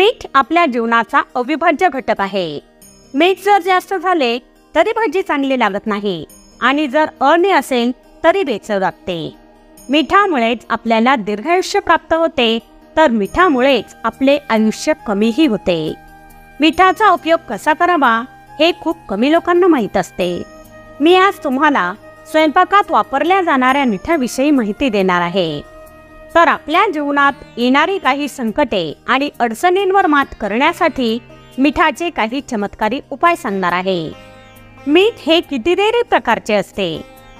मीठ आपल्या जीवनाचा अविभाज्य घटक आहे। मीठ जर जास्त झाले तरी भाजी चांगली लागत नाही आणि जर अळणी असेल तरी बेचव लागते। मिठामुळेच आपल्याला दीर्घायुष्य प्राप्त होते, तर मिठामुळेच आपले आयुष्य कमीही होते। मिठाचा उपयोग कसा करावा हे खूप कमी लोकांना माहीत असते। मी आज तुम्हाला स्वयंपाकात वापरल्या जाणाऱ्या मिठाविषयी माहिती देणार आहे। तर आपल्या जीवनात येणारी काही संकटे आणि अडचणींवर मात करण्यासाठी मिठाचे काही चमत्कारी उपाय सांगणार आहे। मीठ हे कितीतरी प्रकारचे असते।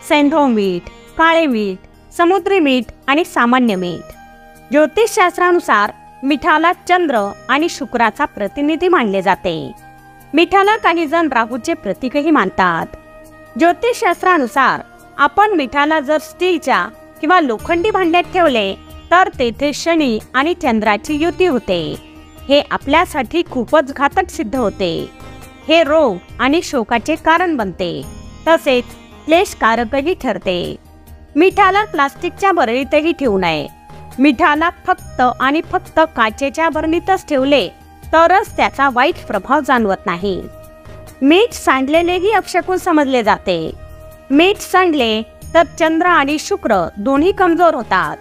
सैंधव मीठ, काळे मीठ, समुद्री मीठ आणि सामान्य मीठ। ज्योतिषशास्त्रानुसार मिठाला चंद्र आणि शुक्राचा प्रतिनिधी मानले जाते। मिठाला काही जण राहूचे प्रतीकही मानतात। ज्योतिषशास्त्रानुसार आपण मिठाला जर स्टीलच्या किंवा लोखंडी भांड्यात ठेवले तर तेथे शनी आणि चंद्राची युती होते। हे आपल्यासाठी खूपच घातक सिद्ध होते। हे रोग आणि शोकाचे कारण बनते, तसेच क्लेशकारकही ठरते। मिठाला प्लास्टिकच्या बरणीतही ठेवू नये। मिठाला फक्त आणि फक्त काचेच्या बरणीतच ठेवले तरच त्याचा वाईट प्रभाव जाणवत नाही। मीठ सांडलेलेही अपशकुन समजले जाते। मीठ सांडले तर चंद्र आणि शुक्र दोन्ही कमजोर होतात।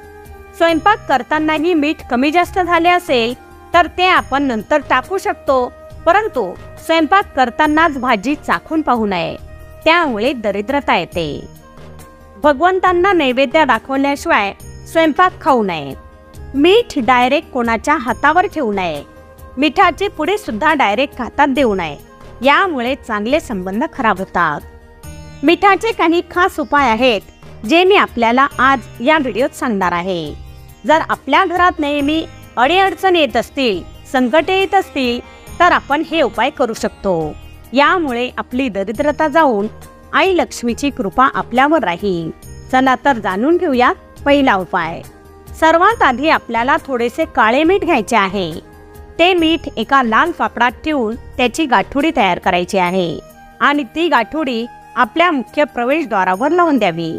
स्वयंपाक करतानाही मीठ कमी जास्त झाले असेल तर ते आपण नंतर टाकू शकतो, परंतु स्वयंपाक करतानाच भाजी चाखून पाहू नये, त्यामुळे दरिद्रता येते। भगवंतांना नैवेद्य दाखवल्याशिवाय स्वयंपाक खाऊ नये। मीठ डायरेक्ट कोणाच्या हातावर ठेवू नये। मिठाचे पुढे सुद्धा डायरेक्ट हातात देऊ नये, यामुळे चांगले संबंध खराब होतात। मिठाचे काही खास उपाय आहेत जे मी आपल्याला आज या व्हिडिओत सांगणार आहे। जर आपल्या घरात नेहमी अडीअडचणी येत असतील, संकटे येत असतील, तर आपण हे उपाय करू शकतो। यामुळे आपली दरिद्रता जाऊन आई लक्ष्मीची कृपा आपल्यावर राहील। चला तर जाणून घेऊया पहिला उपाय। सर्वात आधी आपल्याला थोडेसे काळे मीठ घ्यायचे आहे। ते मीठ एका लाल पापडात ठेवून त्याची गाठोडी तयार करायची आहे आणि ती गाठोडी आपल्या मुख्य प्रवेशद्वारावर लावून द्यावी।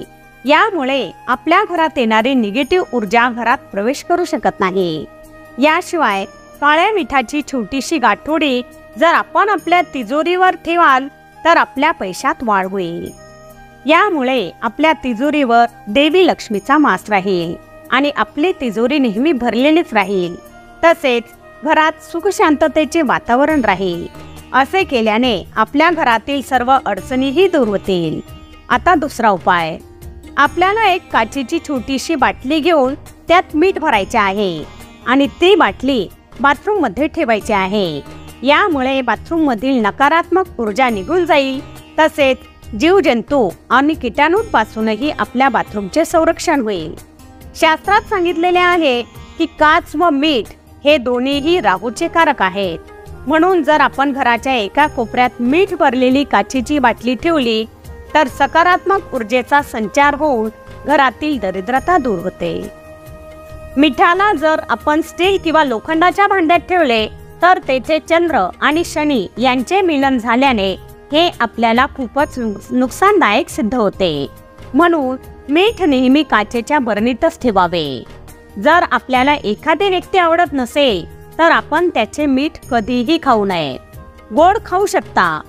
यामुळे आपल्या घरात येणारी निगेटिव्ह ऊर्जा घरात प्रवेश करू शकत नाही। याशिवाय काळ्या मिठाची छोटीशी गाठोडी जर आपण आपल्या तिजोरीवर ठेवाल तर आपल्या पैशात वाढ होईल। यामुळे आपल्या तिजोरीवर देवी लक्ष्मीचा वास राहील आणि आपली तिजोरी नेहमी भरलेलीच राहील। तसेच घरात सुख शांततेचे वातावरण राहील। असे केल्याने आपल्या घरातील सर्व अडचणीही दूर होतील। आता दुसरा उपाय। आपल्याला एक काचेची छोटीशी बाटली घेऊन त्यात मीठ भरायचे आहे आणि ती बाटली बाथरूम मध्ये ठेवायची आहे। यामुळे बाथरूम मधील नकारात्मक ऊर्जा निघून जाईल, तसेच जीवजंतू आणि कीटाणूंपासूनही आपल्या बाथरूमचे संरक्षण होईल। शास्त्रात सांगितलेले आहे की काच व मीठ हे दोन्हीही राहूचे कारक आहेत, म्हणून जर आपण घराच्या एका कोपऱ्यात मीठ भरलेली काचेची बाटली ठेवली तर सकारात्मक ऊर्जेचा संचार होऊन घरातील दरिद्रता दूर होते। मिठाला जर आपण स्टील किंवा लोखंडाच्या भांड्यात ठेवले तर तेथे चंद्र आणि शनी यांचे मिलन झाल्याने हे आपल्याला खूपच नुकसानदायक सिद्ध होते। म्हणून मीठ नेहमी काचेच्या बरणीतच ठेवावे। जर आपल्याला एखादी व्यक्ती आवडत नसेल तर आपण त्याचे मीठ कधीही खाऊ नये। गोड खाऊ शकता।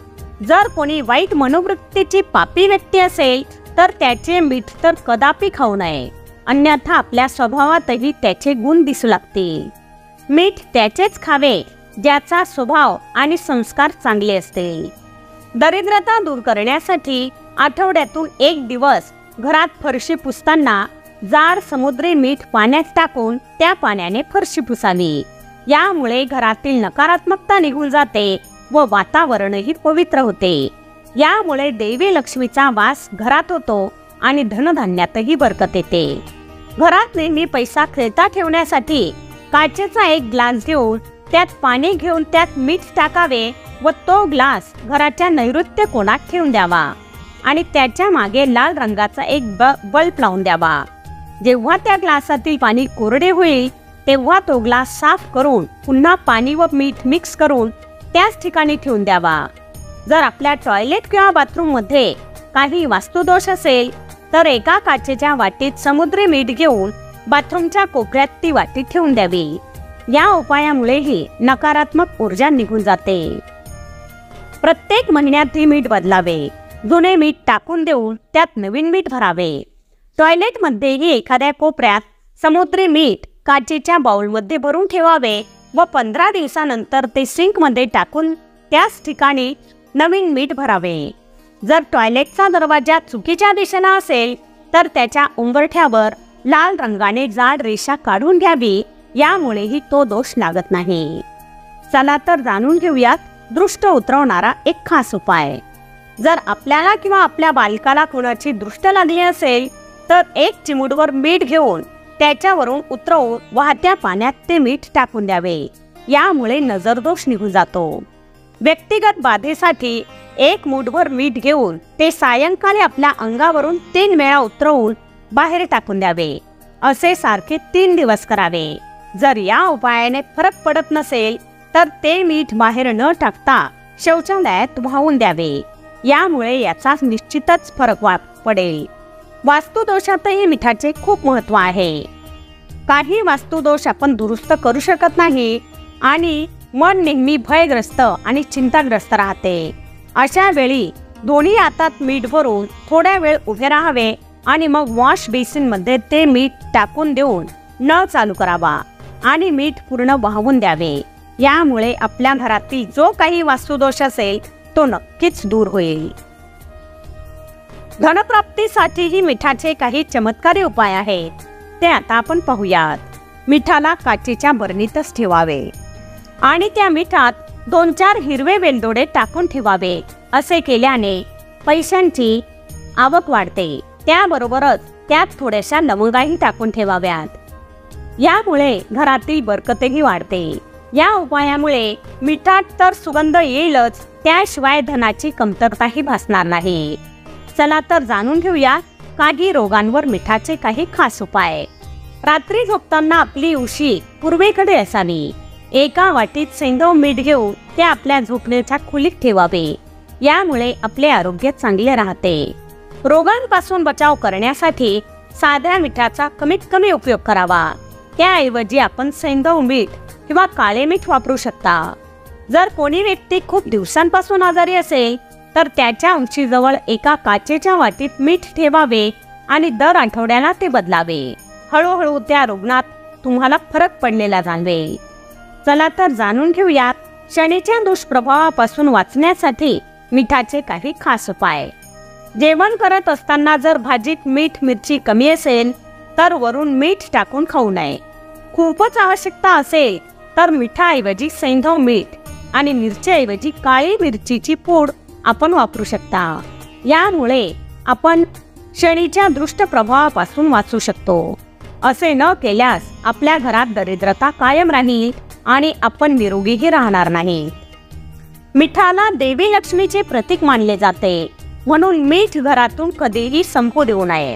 जर कोणी वाईट मनोवृत्तीची पापी व्यक्ती असेल तर त्याचे मीठ तर कदापि खाऊ नये, अन्यथा आपल्या स्वभावातही त्याचे गुण दिसू लागतील। मीठ त्याचेच खावे ज्याचा स्वभाव आणि संस्कार चांगले असतील। दरिद्रता दूर करण्यासाठी आठवड्यातून एक दिवस घरात फरशी पुसताना जाड समुद्री मीठ पाण्यात टाकून त्या पाण्याने फरशी पुसावी। यामुळे घरातील नकारात्मकता निघून जाते व वातावरणही पवित्र होते। यामुळे देवी लक्ष्मीचा वास घरात होतो आणि धनधान्यातही बरकत येते। घरात नेहमी पैसा खेळता ठेवण्यासाठी काचेचा एक ग्लास घेऊन त्यात पाणी घेऊन त्यात मीठ टाकावे व तो ग्लास घराच्या नैऋत्य कोणात ठेवून द्यावा आणि त्याच्या मागे लाल रंगाचा एक बल्ब लावून द्यावा। जेव्हा त्या ग्लासातील पाणी कोरडे होईल तेव्हा तो ग्लास साफ करून पुन्हा पाणी व मीठ मिक्स करून त्याच ठिकाणी ठेवून द्यावा। जर आपल्या टॉयलेट किंवा बाथरूम मध्ये काही वास्तुदोष असेल तर एका काचेच्या वाटीत समुद्री मीठ घेऊन बाथरूमच्या कोपऱ्यात ती वाटी ठेवून द्यावी। या उपायामुळेही नकारात्मक ऊर्जा निघून जाते। प्रत्येक महिन्यात ही मीठ बदलावे। जुने मीठ टाकून देऊन त्यात नवीन मीठ भरावे। टॉयलेटमध्येही एखाद्या कोपऱ्यात समुद्री मीठ काचेच्या बाउलमध्ये भरून ठेवावे व 15 दिवसानंतर ते सिंकमध्ये टाकून त्याच ठिकाणी नवीन मीठ भरावे। जर टॉयलेटचा दरवाजा चुकीच्या दिशेला असेल तर त्याच्या उंबरठ्यावर लाल रंगाने जाड रेषा काढून घ्यावी, यामुळेही तो दोष लागत नाही। चला तर जाणून घेऊयात दृष्ट उतरवणारा एक खास उपाय। जर आपल्याला किंवा आपल्या बालकाला कोणाची दृष्ट लागली असेल तर एक चिमूटभर मीठ घेऊन त्याच्यावरून उतरवून वाहत्या पाण्यात ते मीठ टाकून द्यावे, यामुळे नजरदोष निघून जातो। व्यक्तिगत बाधेसाठी एक मूठभर मीठ घेऊन ते सायंकाळी आपल्या अंगावरून 3 वेळा उतरवून बाहेर टाकून द्यावे। असे सारखे 3 दिवस करावे। जर या उपायाने फरक पडत नसेल तर ते मीठ बाहेर न टाकता शौचालयात वाहून द्यावे, यामुळे याचा निश्चितच फरक पडेल। वास्तुदोषातही मिठाचे खूप महत्त्व आहे। काही वास्तुदोष आपण दुरुस्त करू शकत नाही आणि मन नेहमी भयग्रस्त आणि चिंताग्रस्त राहते। अशा वेळी दोन्ही हातात मीठ भरून थोड्या वेळ उभे राहावे आणि मग वॉश बेसिनमध्ये ते मीठ टाकून देऊन नळ चालू करावा आणि मीठ पूर्ण वाहून द्यावे। यामुळे आपल्या घरातील जो काही वास्तुदोष असेल तो नक्कीच दूर होईल। धनप्राप्तीसाठीही मिठाचे काही चमत्कारी उपाय आहेत, ते आता आपण पाहूयात। मिठाला काचेच्या बरणीतच ठेवावे आणि त्या मिठात 2-4 हिरवे वेलदोडे टाकून ठेवावे। असे केल्याने पैशांची आवक वाढते। त्याबरोबरच त्यात थोड्याशा लवंगाही टाकून ठेवाव्यात, यामुळे घरातील बरकतही वाढते। या उपायामुळे मिठात तर सुगंध येईलच, त्याशिवाय धनाची कमतरताही भासणार नाही। चला तर जाणून घेऊया काही रोगांवर मिठाचे काही खास उपाय। रात्री झोपताना आपली उशी पूर्वेकडे असावी। एका वाटीत सैंधव मीठ घेऊन ते आपल्या झोपण्याच्या खोलीत ठेवावे, यामुळे आपले आरोग्य चांगले राहते। रोगांपासून बचाव करण्यासाठी साध्या मिठाचा कमीत कमी उपयोग करावा। त्याऐवजी आपण सैंधव मीठ किंवा काळे मीठ वापरू शकता। जर कोणी व्यक्ती खूप दिवसांपासून आजारी असेल तर त्याच्या उंचीजवळ एका काचेच्या वाटीत मीठ ठेवावे आणि दर आठवड्याला ते बदलावे। हळूहळू त्या रुग्णात तुम्हाला फरक पडलेला जाणवेल। चला तर जाणून घेऊयात शनीच्या दुष्प्रभावापासून वाचण्यासाठी मिठाचे काही खास उपाय। जेवण करत असताना जर भाजीत मीठ मिरची कमी असेल तर वरून मीठ टाकून खाऊ नये। खूपच आवश्यकता असेल तर मिठाऐवजी सैंधव मीठ आणि मिरचीऐवजी काळी मिरचीची पूड आपण वापरू शकता। यामुळे आपण शनीच्या दृष्ट प्रभावापासून वाचू शकतो। असे न केल्यास आपल्या घरात दरिद्रता कायम राहील आणि आपण निरोगीही राहणार नाही। मिठाला देवी लक्ष्मीचे प्रतीक मानले जाते, म्हणून मीठ घरातून कधीही संपू देऊ नये।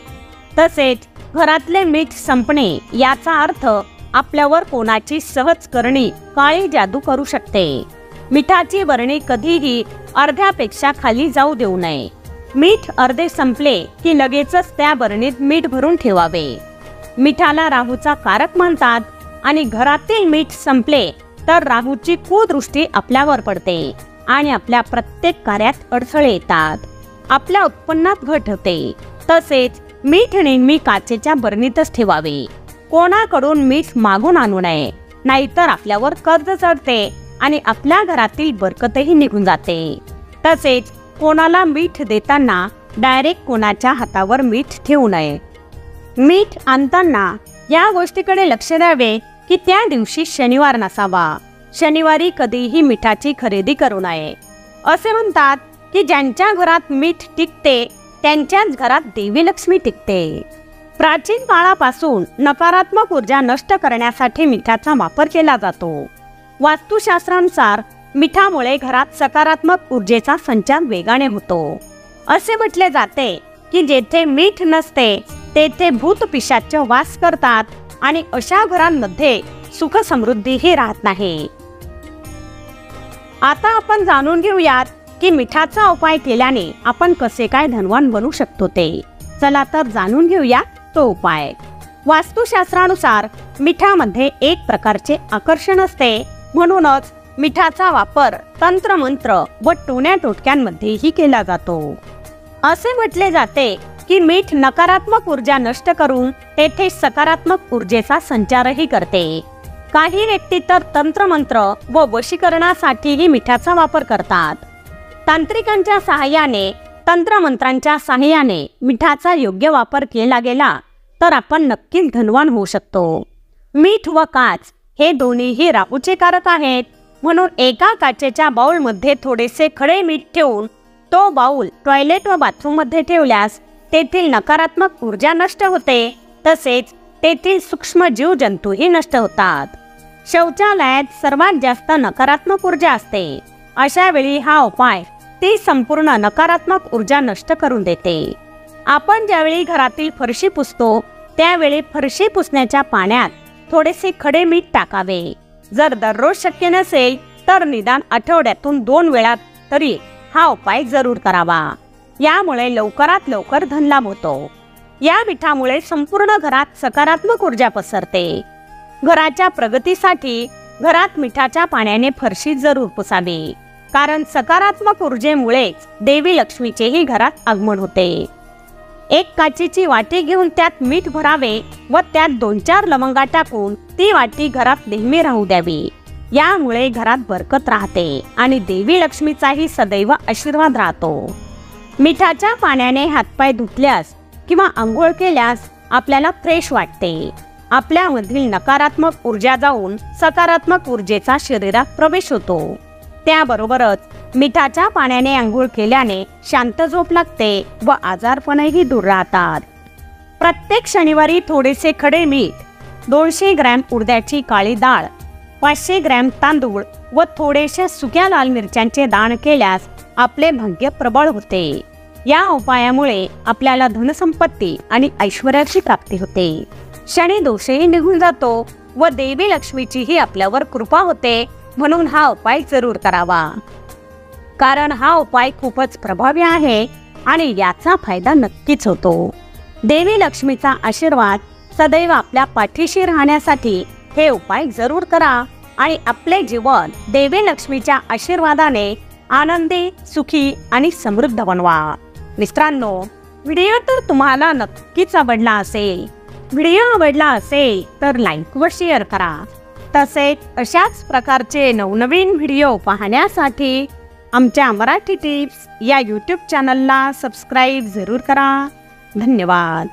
तसेच घरातले मीठ संपणे याचा अर्थ आपल्यावर कोणाची सहज करणी काळी जादू करू शकते। मिठाची बरणी कधीही अर्ध्यापेक्षा खाली जाऊ देऊ नये। मीठ अर्धे संपले की लगेचच त्या बरणीत मीठ भरून ठेवावे। मिठाला राहूचा कारक म्हणतात आणि घरातील मीठ संपले तर राहूची कुदृष्टी आपल्यावर पडते आणि आपल्या प्रत्येक कार्यात अडथळे येतात, आपल्या उत्पन्नात घट होते। तसेच मीठ नेहमी काचेच्या बरणीतच ठेवावे। कोणाकडून मीठ मागून आणू नये, नाहीतर आपल्यावर कर्ज चढते आणि आपल्या घरातील बरकतही निघून जाते। तसेच कोणाला मीठ देताना डायरेक्ट कोणाच्या हातावर मीठ ठेवू नये। मीठ आणताना या गोष्टीकडे लक्ष द्यावे की त्या दिवशी शनिवार नसावा। शनिवारी कधीही मिठाची खरेदी करू नये। असे म्हणतात की ज्यांच्या घरात मीठ टिकते त्यांच्याच घरात देवी लक्ष्मी टिकते। प्राचीन काळापासून नकारात्मक ऊर्जा नष्ट करण्यासाठी मिठाचा वापर केला जातो। वास्तुशास्त्रानुसार मिठामुळे घरात सकारात्मक ऊर्जेचा संचार वेगाने होतो। असे म्हटले जाते की जेथे मीठ नसते तेथे भूत पिशाच वास करतात आणि अशा घरांमध्ये सुख समृद्धीही राहत नाही। आता आपण जाणून घेऊयात की मिठाचा उपाय केल्याने आपण कसे काय धनवान बनू शकतो ते। चला तर जाणून घेऊया तो उपाय। वास्तुशास्त्रानुसार मिठामध्ये एक प्रकारचे आकर्षण असते, म्हणूनच मिठाचा वापर तंत्रमंत्र व टोण्या टोटक्यांमध्येही केला जातो. असे म्हटले जाते की मीठ नकारात्मक ऊर्जा नष्ट करून तेथे सकारात्मक ऊर्जेचा संचारही करते. काही व्यक्ती तर तंत्रमंत्र व वशीकरणासाठीही मिठाचा वापर करतात. तांत्रिकांच्या सहाय्याने, तंत्रमंत्रांच्या सहाय्याने मिठाचा योग्य वापर केला गेला तर आपण नक्कीच धनवान होऊ शकतो. मीठ व काच हे दोन्हीही राहूचे कारक आहेत, म्हणून एका काचेच्या बाउलमध्ये थोडेसे खडे मीठ ठेवून तो बाउल टॉयलेट व बाथरूममध्ये ठेवल्यास तेथील नकारात्मक ऊर्जा नष्ट होते, तसेच तेथील सूक्ष्म जीवजंतूही नष्ट होतात. शौचालयात सर्वात जास्त नकारात्मक ऊर्जा असते. अशा वेळी हा उपाय ती संपूर्ण नकारात्मक ऊर्जा नष्ट करून देते. आपण ज्यावेळी घरातील फरशी पुसतो त्यावेळी फरशी पुसण्याच्या पाण्यात थोडेसे खडे मीठ टाकावे. जर दररोज शक्य नसेल तर निदान आठवड्यातून 2 वेळा तरी हा उपाय जरूर करावा. यामुळे लवकरात लवकर धनलाभ होतो. या मिठामुळे संपूर्ण घरात सकारात्मक ऊर्जा पसरते. घराच्या प्रगतीसाठी घरात मिठाच्या पाण्याने फरशी जरूर पुसावी, कारण सकारात्मक ऊर्जेमुळेच देवी लक्ष्मीचेही घरात आगमन होते. एक काचेची वाटी घेऊन त्यात मीठ भरावे व त्यात 2-4 लवंगा टाकून ती वाटी घरात नेहमी राहू द्यावी. यामुळे घरात बरकत राहते आणि देवी लक्ष्मीचाही सदैव आशीर्वाद राहतो. मिठाच्या पाण्याने हातपाय धुतल्यास किंवा आंघोळ केल्यास आपल्याला फ्रेश वाटते. आपल्यामधील नकारात्मक ऊर्जा जाऊन सकारात्मक ऊर्जेचा शरीरात प्रवेश होतो. त्याबरोबरच मिठाच्या पाण्याने आंघोळ केल्याने शांत झोप लागते व आजारपणही दूर राहतात. प्रत्येक शनिवारी थोडेसे खडे मीठ, 200 ग्रॅम उडद्याची काळी डाळ, 500 ग्रॅम तांदूळ व थोडेसे सुक्या लाल मिरच्यांचे दान केल्यास आपले भाग्य प्रबळ होते. या उपायामुळे आपल्याला धनसंपत्ती आणि ऐश्वर्याची प्राप्ती होते. शनी दोषही निघून जातो व देवी लक्ष्मीचीही आपल्यावर कृपा होते, म्हणून हा उपाय जरूर करावा. कारण हा उपाय खूपच प्रभावी आहे आणि याचा फायदा नक्कीच होतो. देवी लक्ष्मीचा आशीर्वाद सदैव आपल्या पाठीशी राहण्यासाठी हे उपाय जरूर करा आणि आपले जीवन देवी लक्ष्मीच्या आशीर्वादाने आनंदी, सुखी आणि समृद्ध बनवा. मित्रांनो, व्हिडिओ तर तुम्हाला नक्कीच आवडला असेल. व्हिडिओ आवडला असेल तर लाईक व शेअर करा. तसेच अशाच प्रकारचे नवनवीन व्हिडिओ पाहण्यासाठी आमच्या मराठी टिप्स या यूट्यूब चॅनलला सबस्क्राईब जरूर करा. धन्यवाद.